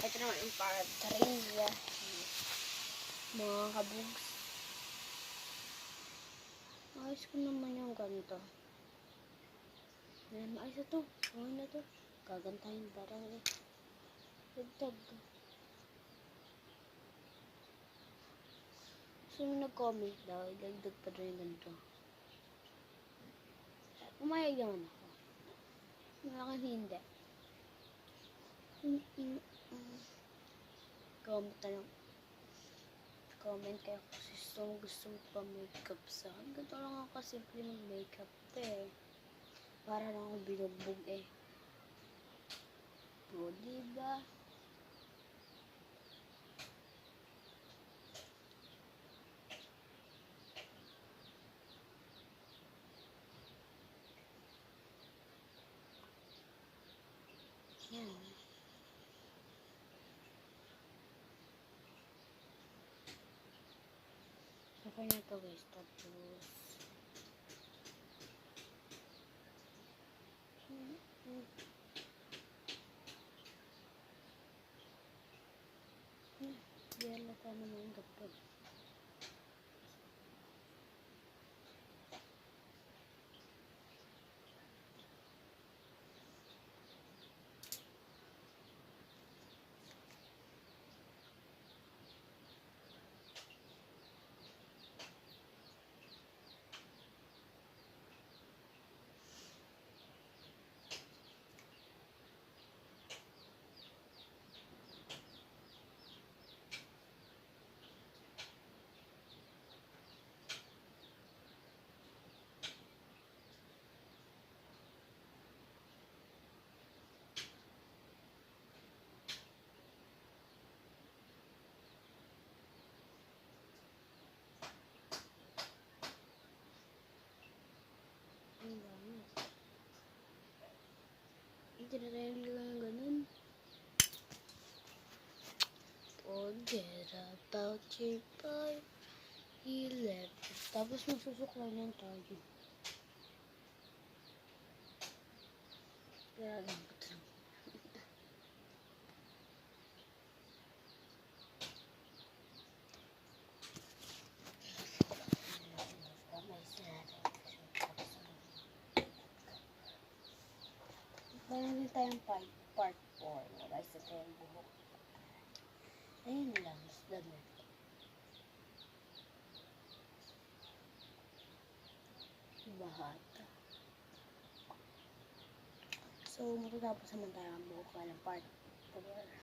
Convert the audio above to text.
Ito naman yung para trivia. Mga kabugs. Ayos ko naman yung ganito. Ayan, maayos na to. Okay na to. Gagantahin parang dagdag. So, yung nag-comment daw, idagdag pa rin yung ganito. Umayag naman ako. Malaking hindi. Comment na lang. Comment kayo kung gusto mo pa makeup sa akin. Ganito lang ako kasimple mag-makeup eh. Para lang ako binugbog eh. O, diba? Yan. Okay na to guys. Tapos yan na naman yung dagdag. Tinarayan lang yung ganun. Forget about your boy. He left. Tapos magsusuklay lang tayo. Kaya lang ko lang. Meron tayong part 4. Wala isa tayong buhok. Ayun lang. Mas damit. Bahata. So, matatapos naman tayo ang buhok ng part 4.